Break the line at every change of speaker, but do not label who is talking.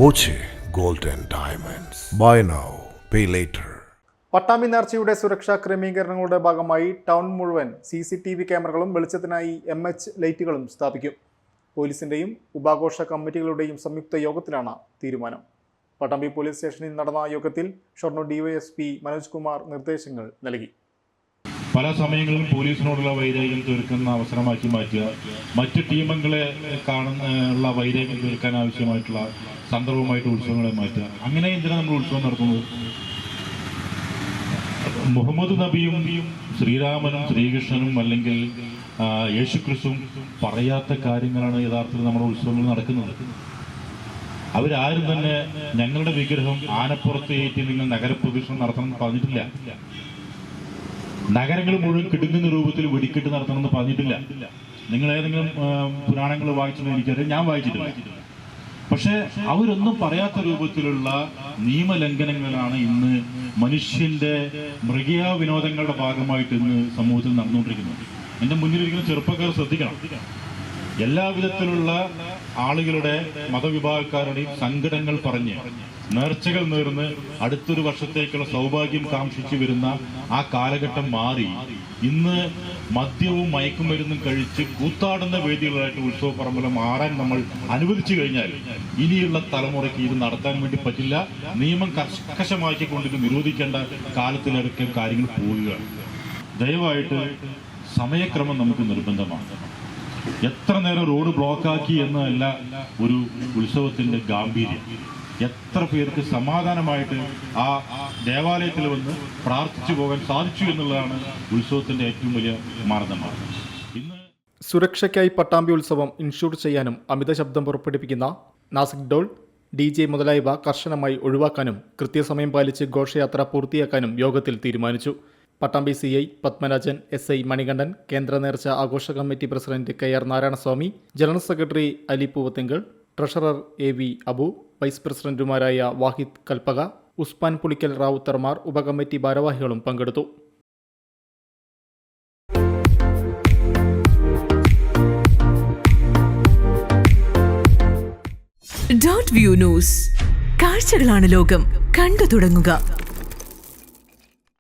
Boche gold and diamonds. Buy now pay later.
Pattambi നേർച്ചയുടെ സുരക്ഷാ ക്രമീകരണങ്ങളുടെ ഭാഗമായി ടൗൺ മുഴുവൻ CCTV ക്യാമറകളും വെളിച്ചത്തിനായി MH ലൈറ്റുകളും സ്ഥാപിക്കും. പോലീസിന്റെയും ഉപാഘോഷ കമ്മിറ്റികളുടെയും സംയുക്ത യോഗത്തിലാണ് തീരുമാനം. പട്ടാമ്പി പോലീസ് സ്റ്റേഷനിൽ നടന്ന യോഗത്തിൽ ഷൊർണൂർ DYSP മനോജ് കുമാർ നിർദ്ദേശങ്ങൾ നൽകി.
പല സമയങ്ങളിലും പോലീസിനോടുള്ള വൈരാഗ്യം തീർക്കുന്ന അവസരമാക്കി മാറ്റുക, മറ്റ് ടീമുകളെ കാണുന്ന വൈരാഗ്യം തീർക്കാൻ ആവശ്യമായിട്ടുള്ള സന്ദർഭമായിട്ട് ഉത്സവങ്ങളെ മാറ്റുക. അങ്ങനെ എന്തിനാണ് നമ്മൾ ഉത്സവം നടത്തുന്നത്? മുഹമ്മദ് നബിയും ശ്രീരാമനും ശ്രീകൃഷ്ണനും അല്ലെങ്കിൽ യേശുക്രിസ്തുവും പറയാത്ത കാര്യങ്ങളാണ് യഥാർത്ഥത്തിൽ നമ്മുടെ ഉത്സവങ്ങൾ നടക്കുന്നത്. അവരാരും തന്നെ ഞങ്ങളുടെ വിഗ്രഹം ആനപ്പുറത്ത് ഏറ്റി നിങ്ങൾ നഗരപ്രദക്ഷിണം നടത്തണം പറഞ്ഞിട്ടില്ല. നഗരങ്ങൾ മുഴുവൻ കിടുങ്ങുന്ന രൂപത്തിൽ വെടിക്കെട്ട് നടത്തണമെന്ന് പറഞ്ഞിട്ടില്ല. നിങ്ങൾ ഏതെങ്കിലും പുരാണങ്ങൾ വായിച്ചെന്ന് എനിക്കറിയാം, ഞാൻ വായിച്ചിട്ടില്ല. പക്ഷെ അവരൊന്നും പറയാത്ത രൂപത്തിലുള്ള നിയമലംഘനങ്ങളാണ് ഇന്ന് മനുഷ്യന്റെ മൃഗീയ വിനോദങ്ങളുടെ ഭാഗമായിട്ട് ഇന്ന് സമൂഹത്തിൽ നടന്നുകൊണ്ടിരിക്കുന്നത്. എൻ്റെ മുന്നിലിരിക്കുന്ന ചെറുപ്പക്കാർ ശ്രദ്ധിക്കണം. എല്ലാവിധത്തിലുള്ള ആളുകളുടെ മതവിഭാഗക്കാരുടെയും സങ്കടങ്ങൾ പറഞ്ഞ് നേർച്ചകൾ നേർന്ന് അടുത്തൊരു വർഷത്തേക്കുള്ള സൗഭാഗ്യം കാംക്ഷിച്ചു വരുന്ന ആ കാലഘട്ടം മാറി ഇന്ന് മദ്യവും മയക്കുമരുന്നും കഴിച്ച് കൂത്താടുന്ന വേദികളായിട്ട് ഉത്സവ പറമ്പല മാറാൻ നമ്മൾ അനുവദിച്ചു കഴിഞ്ഞാൽ ഇനിയുള്ള തലമുറയ്ക്ക് ഇത് നടത്താൻ വേണ്ടി പറ്റില്ല. നിയമം കർക്കശമാക്കിക്കൊണ്ട് ഇത് നിരോധിക്കേണ്ട കാലത്തിലൊക്കെ കാര്യങ്ങൾ പോവുകയാണ്. ദയവായിട്ട് സമയക്രമം നമുക്ക് നിർബന്ധമാണ്. എത്ര നേരം റോഡ് ബ്ലോക്കാക്കി എന്നല്ല ഒരു ഉത്സവത്തിന്റെ ഗാംഭീര്യം. എത്ര പേർക്ക് സമാധാനമായിട്ട് ആ ദേവാലയത്തിൽ വന്ന് പ്രാർത്ഥിച്ചു പോകാൻ സാധിച്ചു എന്നുള്ളതാണ് ഉത്സവത്തിന്റെ ഏറ്റവും വലിയ മാനദണ്ഡം. ഇന്ന്
സുരക്ഷയ്ക്കായി പട്ടാമ്പി ഉത്സവം ഇൻഷൂർ ചെയ്യാനും അമിത ശബ്ദം പുറപ്പെടുവിക്കുന്ന നാസിക് ഡോൾ, DJ മുതലായവ കർശനമായി ഒഴിവാക്കാനും കൃത്യസമയം പാലിച്ച് ഘോഷയാത്ര പൂർത്തിയാക്കാനും യോഗത്തിൽ തീരുമാനിച്ചു. പട്ടാമ്പി CI പത്മരാജൻ, SI മണികണ്ഠൻ, കേന്ദ്ര നേർച്ച ആഘോഷ committee president KR Narayanaswami, general secretary Ali Poovathingal, treasurer AV Abu, vice പ്രസിഡന്റുമാരായ വാഹിദ് കൽപ്പക, ഉസ്മാൻ പുളിക്കൽ റാവുത്തർമാർ, ഉപകമ്മിറ്റി ഭാരവാഹികളും പങ്കെടുത്തു.
Dot view news. കാഴ്ചകളാണ് ലോകം, കണ്ടു തുടങ്ങുക.